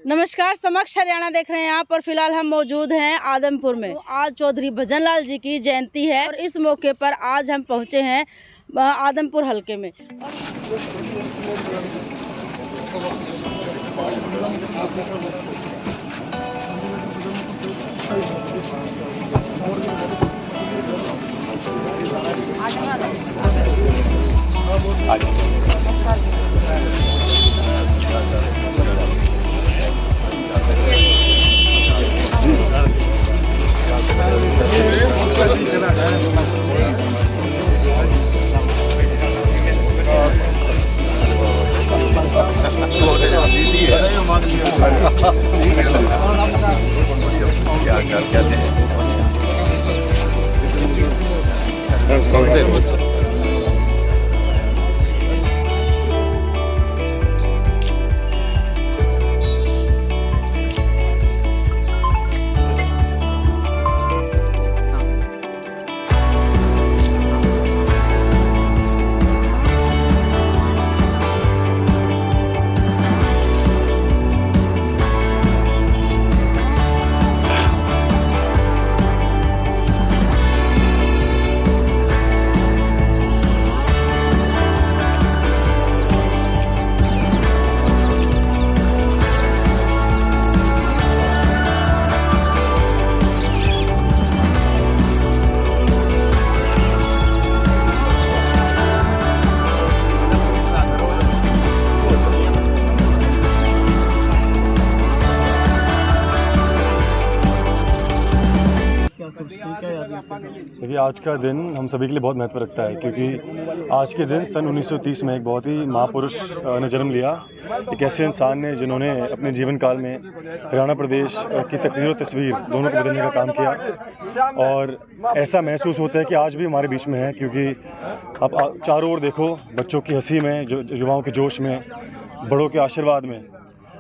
नमस्कार, समक्ष हरियाणा देख रहे हैं आप और फिलहाल हम मौजूद हैं आदमपुर में। तो आज चौधरी भजनलाल जी की जयंती है और इस मौके पर आज हम पहुंचे हैं आदमपुर हलके में। देखिए, आज का दिन हम सभी के लिए बहुत महत्व रखता है क्योंकि आज के दिन सन 1930 में एक बहुत ही महापुरुष ने जन्म लिया। एक ऐसे इंसान ने जिन्होंने अपने जीवन काल में हरियाणा प्रदेश की तकदीर और तस्वीर दोनों को बदलने का काम किया। और ऐसा महसूस होता है कि आज भी हमारे बीच में है क्योंकि आप चारों ओर देखो, बच्चों की हंसी में, युवाओं के जोश में, बड़ों के आशीर्वाद में,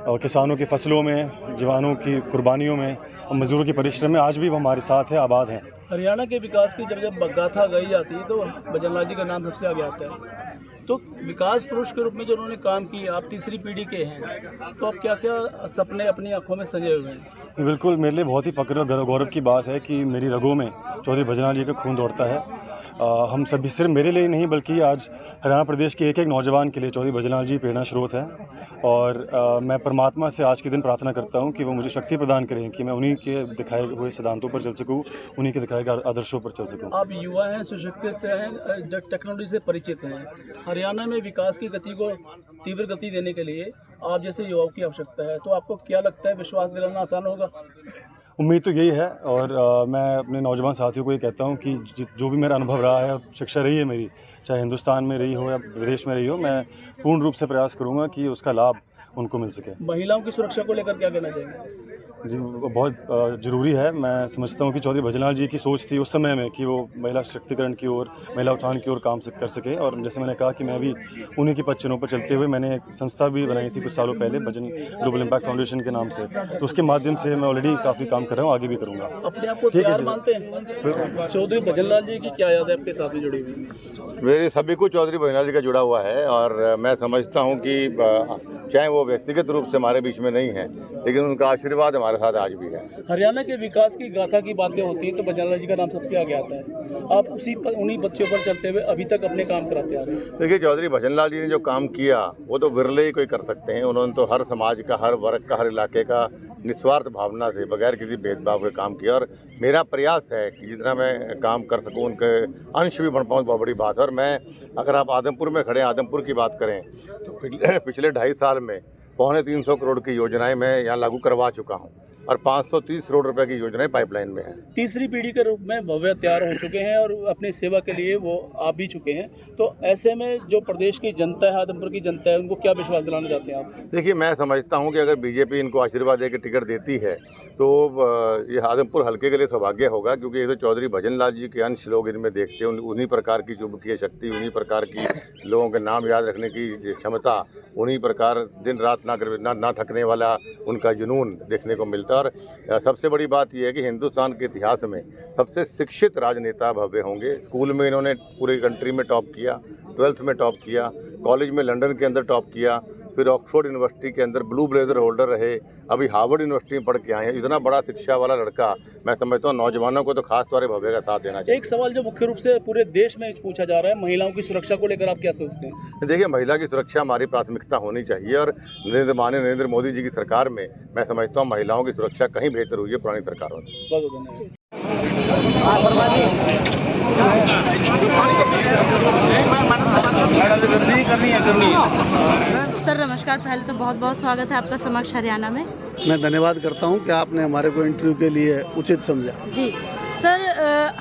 और किसानों की फसलों में, जवानों की कुर्बानियों में और मजदूरों के परिश्रम में आज भी वो हमारे साथ है, आबाद हैं। हरियाणा के विकास की जब गाथा गाई जाती है तो भजनलाल जी का नाम सबसे आगे आता है। तो विकास पुरुष के रूप में जो उन्होंने काम किया, आप तीसरी पीढ़ी के हैं, तो आप क्या क्या सपने अपनी आंखों में सजे हुए हैं? बिल्कुल, मेरे लिए बहुत ही फक्र और गौरव की बात है कि मेरी रगों में चौधरी भजनलाल जी का खून दौड़ता है। हम सभी, सिर्फ मेरे लिए नहीं बल्कि आज हरियाणा प्रदेश के एक एक नौजवान के लिए चौधरी भजनलाल जी प्रेरणा स्रोत है। और मैं परमात्मा से आज के दिन प्रार्थना करता हूं कि वो मुझे शक्ति प्रदान करें कि मैं उन्हीं के दिखाए हुए सिद्धांतों पर चल सकूं, उन्हीं के दिखाए गए आदर्शों पर चल सकूं। आप युवा हैं, सुशिक्षित हैं, टेक्नोलॉजी से परिचित हैं। हरियाणा में विकास की गति को तीव्र गति देने के लिए आप जैसे युवाओं की आवश्यकता है, तो आपको क्या लगता है, विश्वास दिलाना आसान होगा? उम्मीद तो यही है। और मैं अपने नौजवान साथियों को ये कहता हूँ कि जो भी मेरा अनुभव रहा है, शिक्षा रही है मेरी, चाहे हिंदुस्तान में रही हो या विदेश में रही हो, मैं पूर्ण रूप से प्रयास करूँगा कि उसका लाभ उनको मिल सके। महिलाओं की सुरक्षा को लेकर क्या कहना चाहेंगे? जी, बहुत ज़रूरी है। मैं समझता हूँ कि चौधरी भजनलाल जी की सोच थी उस समय में कि वो महिला सशक्तिकरण की ओर, महिला उत्थान की ओर काम कर सके। और जैसे मैंने कहा कि मैं भी उन्हीं की पदचिन्हों पर चलते हुए मैंने एक संस्था भी बनाई थी कुछ सालों पहले, भजन ग्लोबल इम्पैक्ट फाउंडेशन के नाम से। तो उसके माध्यम से मैं ऑलरेडी काफ़ी काम कर रहा हूँ, आगे भी करूँगा। अपने आप को तैयार मानते हैं? चौधरी भजनलाल जी की क्या याद है आपके साथ में जुड़ी हुई? मेरे सभी कुछ चौधरी भजनलाल जी का जुड़ा हुआ है और मैं समझता हूँ कि चाहे वो व्यक्तिगत रूप से हमारे बीच में नहीं है, लेकिन उनका आशीर्वाद हमारे साथ आज भी है। हरियाणा के विकास की गाथा की बातें होती हैं तो भजनलाल जी का नाम सबसे आगे आता है। आप उन्हीं बच्चों पर चलते हुए अभी तक अपने काम कराते आ रहे हैं। देखिए, चौधरी भजनलाल जी ने जो काम किया वो तो विरले ही कोई कर सकते हैं। उन्होंने तो हर समाज का, हर वर्ग का, हर इलाके का निस्वार्थ भावना से, बगैर किसी भेदभाव के काम किया। और मेरा प्रयास है कि जितना मैं काम कर सकूं उनके अंश भी बन पाऊँ, बहुत बड़ी बात है। और मैं, अगर आप आदमपुर में खड़े आदमपुर की बात करें तो पिछले 2.5 साल में 325 करोड़ की योजनाएं मैं यहाँ लागू करवा चुका हूँ और 530 करोड़ रुपए की योजनाएं पाइपलाइन में हैं। तीसरी पीढ़ी के रूप में भव्य तैयार हो चुके हैं और अपनी सेवा के लिए वो आ भी चुके हैं। तो ऐसे में जो प्रदेश की जनता है, आदमपुर की जनता है, उनको क्या विश्वास दिलाना चाहते हैं आप? देखिए, मैं समझता हूं कि अगर बीजेपी इनको आशीर्वाद देकर टिकट देती है तो ये आदमपुर हल्के के लिए सौभाग्य होगा, क्योंकि ये तो चौधरी भजनलाल जी के अंश लोग इनमें देखते हैं। उन्हीं प्रकार की चुंबकीय शक्ति, उन्हीं प्रकार की लोगों के नाम याद रखने की क्षमता, उन्हीं प्रकार दिन रात ना थकने वाला उनका जुनून देखने को मिलता है। और सबसे बड़ी बात यह है कि हिंदुस्तान के इतिहास में सबसे शिक्षित राजनेता भव्य होंगे। स्कूल में इन्होंने पूरी कंट्री में टॉप किया, 12th में टॉप किया, कॉलेज में लंदन के अंदर टॉप किया, फिर ऑक्सफोर्ड यूनिवर्सिटी के अंदर ब्लू ब्लेजर होल्डर रहे, अभी हार्वर्ड यूनिवर्सिटी में पढ़ के आए हैं। इतना बड़ा शिक्षा वाला लड़का, मैं समझता हूँ नौजवानों को तो खास तौर पर भव्य का साथ देना चाहिए। एक सवाल जो मुख्य रूप से पूरे देश में पूछा जा रहा है, महिलाओं की सुरक्षा को लेकर आप क्या सोचते हैं? देखिए, महिला की सुरक्षा हमारी प्राथमिकता होनी चाहिए और माननीय नरेंद्र मोदी जी की सरकार में मैं समझता हूँ महिलाओं की सुरक्षा कहीं बेहतर हुई है पुरानी सरकारों में। बहुत बहुत धन्यवाद। सर नमस्कार, पहले तो बहुत बहुत स्वागत है आपका समक्ष हरियाणा में। मैं धन्यवाद करता हूं कि आपने हमारे को इंटरव्यू के लिए उचित समझा। जी सर,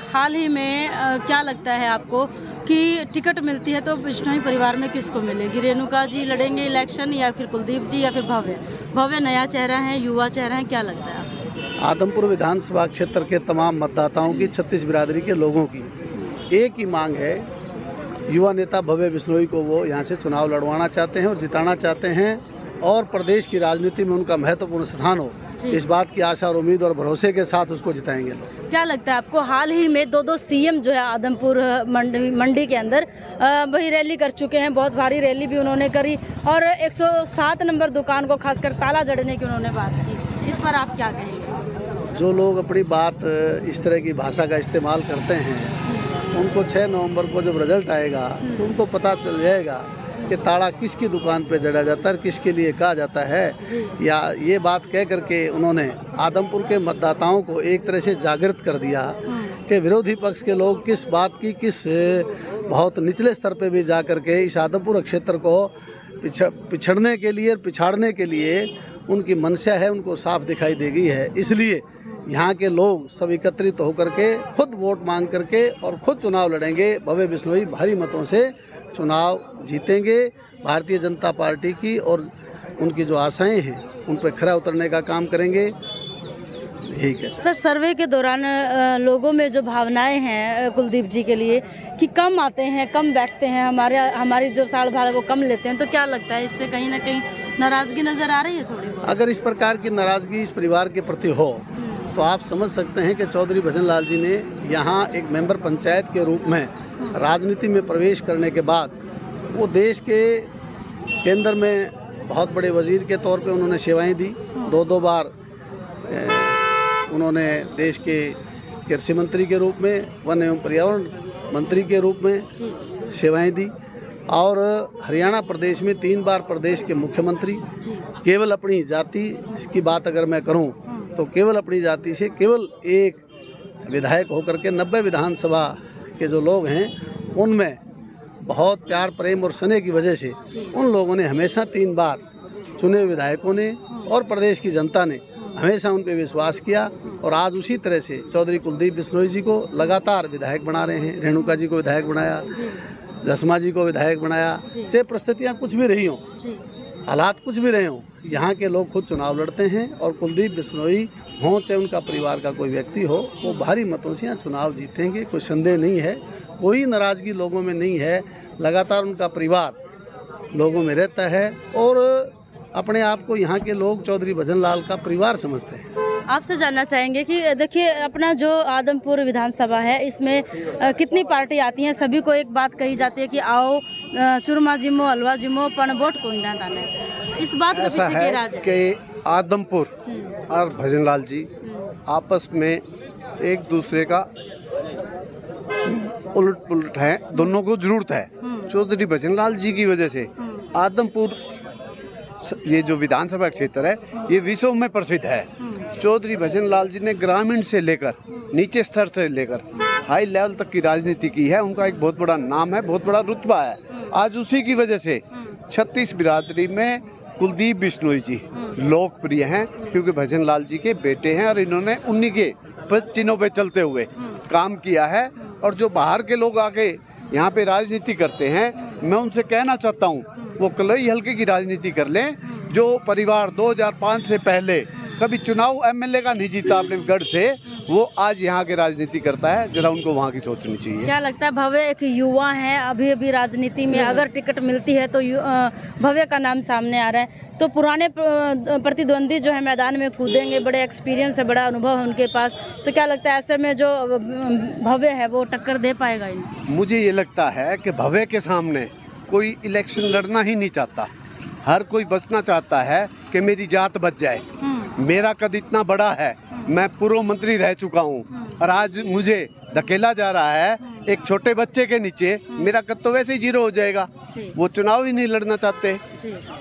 हाल ही में क्या लगता है आपको कि टिकट मिलती है तो बिश्नोई परिवार में किसको मिलेगी? रेणुका जी लड़ेंगे इलेक्शन या फिर कुलदीप जी या फिर भव्य? भव्य नया चेहरा है, युवा चेहरा है, क्या लगता है आपको? आदमपुर विधानसभा क्षेत्र के तमाम मतदाताओं की, 36 बिरादरी के लोगों की एक ही मांग है, युवा नेता भव्य बिश्नोई को वो यहाँ से चुनाव लड़वाना चाहते हैं और जिताना चाहते हैं और प्रदेश की राजनीति में उनका महत्वपूर्ण स्थान हो, इस बात की आशा और उम्मीद और भरोसे के साथ उसको जिताएंगे लोग। क्या लगता है आपको, हाल ही में दो सीएम जो है आदमपुर मंडी के अंदर वही रैली कर चुके हैं, बहुत भारी रैली भी उन्होंने करी और 107 नंबर दुकान को खासकर ताला जड़ने की उन्होंने बात की, इस पर आप क्या कहेंगे? जो लोग अपनी बात इस तरह की भाषा का इस्तेमाल करते हैं, उनको 6 नवंबर को जब रिजल्ट आएगा तो उनको पता चल जाएगा कि ताला किसकी दुकान पे जड़ा जाता है, किसके लिए कहा जाता है। या ये बात कह करके उन्होंने आदमपुर के मतदाताओं को एक तरह से जागृत कर दिया कि विरोधी पक्ष के लोग किस बात की, किस बहुत निचले स्तर पे भी जा कर के इस आदमपुर क्षेत्र को पिछड़ने के लिए, पिछाड़ने के लिए उनकी मंशा है, उनको साफ दिखाई देगी है। इसलिए यहाँ के लोग सब एकत्रित होकर के खुद वोट मांग करके और खुद चुनाव लड़ेंगे। भव्य बिश्नोई भारी मतों से चुनाव जीतेंगे। भारतीय जनता पार्टी की और उनकी जो आशाएं हैं उन पर खरा उतरने का काम करेंगे। यही कह सकते। सर, सर्वे के दौरान लोगों में जो भावनाएं हैं कुलदीप जी के लिए कि कम आते हैं, कम बैठते हैं, हमारी जो साड़ भाड़ वो कम लेते हैं, तो क्या लगता है इससे कहीं ना कहीं नाराजगी नजर आ रही है थोड़ी बहुत? अगर इस प्रकार की नाराजगी इस परिवार के प्रति हो तो आप समझ सकते हैं कि चौधरी भजन लाल जी ने यहाँ एक मेंबर पंचायत के रूप में राजनीति में प्रवेश करने के बाद वो देश के केंद्र में बहुत बड़े वजीर के तौर पे उन्होंने सेवाएं दी। 2 बार उन्होंने देश के कृषि मंत्री के रूप में, वन एवं पर्यावरण मंत्री के रूप में सेवाएं दी और हरियाणा प्रदेश में 3 बार प्रदेश के मुख्यमंत्री। केवल अपनी जाति की बात अगर मैं करूं तो केवल अपनी जाति से केवल एक विधायक होकर के 90 विधानसभा के जो लोग हैं उनमें बहुत प्यार, प्रेम और स्नेह की वजह से उन लोगों ने हमेशा 3 बार चुने विधायकों ने और प्रदेश की जनता ने हमेशा उन पर विश्वास किया और आज उसी तरह से चौधरी कुलदीप बिश्नोई जी को लगातार विधायक बना रहे हैं। रेणुका जी को विधायक बनाया, जसमा जी को विधायक बनाया। चाहे परिस्थितियाँ कुछ भी रही हों, हालात कुछ भी रहे हों, यहाँ के लोग खुद चुनाव लड़ते हैं और कुलदीप बिश्नोई हों चाहे उनका परिवार का कोई व्यक्ति हो, वो भारी मतों से यहाँ चुनाव जीतेंगे। कोई संदेह नहीं है, कोई नाराज़गी लोगों में नहीं है। लगातार उनका परिवार लोगों में रहता है और अपने आप को यहाँ के लोग चौधरी भजन लाल का परिवार समझते हैं। आपसे जानना चाहेंगे कि देखिए अपना जो आदमपुर विधानसभा है इसमें कितनी पार्टी आती हैं? सभी को एक बात कही जाती है कि आओ चूरमा जिमो, हलवा जिमो, पण वोट कोई ना दाने। इस बात के पीछे क्या राज है? कि आदमपुर और भजन लाल जी आपस में एक दूसरे का उलट पुलट है, दोनों को जरूरत है। चौधरी भजन लाल जी की वजह से आदमपुर ये जो विधानसभा क्षेत्र है ये विश्व में प्रसिद्ध है। चौधरी भजन लाल जी ने ग्रामीण से लेकर नीचे स्तर से लेकर हाई लेवल तक की राजनीति की है। उनका एक बहुत बड़ा नाम है, बहुत बड़ा रुतबा है। आज उसी की वजह से 36 बिरादरी में कुलदीप बिश्नोई जी लोकप्रिय हैं क्योंकि भजन लाल जी के बेटे हैं और इन्होंने उन्हीं के चिन्हों पे चलते हुए काम किया है। और जो बाहर के लोग आके यहाँ पे राजनीति करते हैं, मैं उनसे कहना चाहता हूँ वो कलई हल्के की राजनीति कर लें। जो परिवार 2005 से पहले कभी चुनाव एमएलए का नहीं जीता अपने गढ़ से, वो आज यहाँ के राजनीति करता है। जरा उनको वहाँ की सोचनी चाहिए। क्या लगता है भव्य एक युवा है, अभी राजनीति में अगर टिकट मिलती है तो भव्य का नाम सामने आ रहा है, तो पुराने प्रतिद्वंदी जो है मैदान में कूदेंगे, बड़े एक्सपीरियंस है, बड़ा अनुभव है उनके पास, तो क्या लगता है ऐसे में जो भव्य है वो टक्कर दे पाएगा इन्हें? मुझे ये लगता है कि भव्य के सामने कोई इलेक्शन लड़ना ही नहीं चाहता। हर कोई बचना चाहता है कि मेरी जात बच जाए। मेरा कद इतना बड़ा है, मैं पूर्व मंत्री रह चुका हूँ और आज मुझे धकेला जा रहा है एक छोटे बच्चे के नीचे। मेरा कद तो वैसे ही 0 हो जाएगा। वो चुनाव ही नहीं लड़ना चाहते।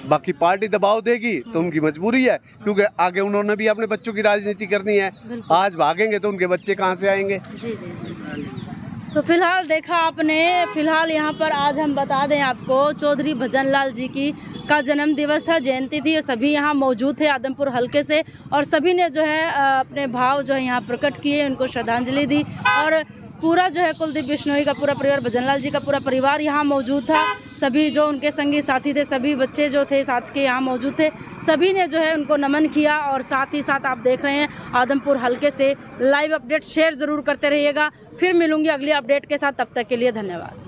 बाकी पार्टी दबाव देगी तो उनकी मजबूरी है, क्योंकि आगे उन्होंने भी अपने बच्चों की राजनीति करनी है। आज भागेंगे तो उनके बच्चे कहाँ से आएंगे। तो फिलहाल देखा आपने, फिलहाल यहाँ पर आज हम बता दें आपको, चौधरी भजनलाल जी की का जन्म दिवस था, जयंती थी। सभी यहाँ मौजूद थे आदमपुर हलके से और सभी ने जो है अपने भाव जो है यहाँ प्रकट किए, उनको श्रद्धांजलि दी। और पूरा जो है कुलदीप बिश्नोई का पूरा परिवार, भजनलाल जी का पूरा परिवार यहाँ मौजूद था। सभी जो उनके संगी साथी थे, सभी बच्चे जो थे साथ के यहाँ मौजूद थे, सभी ने जो है उनको नमन किया। और साथ ही साथ आप देख रहे हैं आदमपुर हलके से लाइव अपडेट शेयर ज़रूर करते रहिएगा। फिर मिलूंगी अगली अपडेट के साथ, तब तक के लिए धन्यवाद।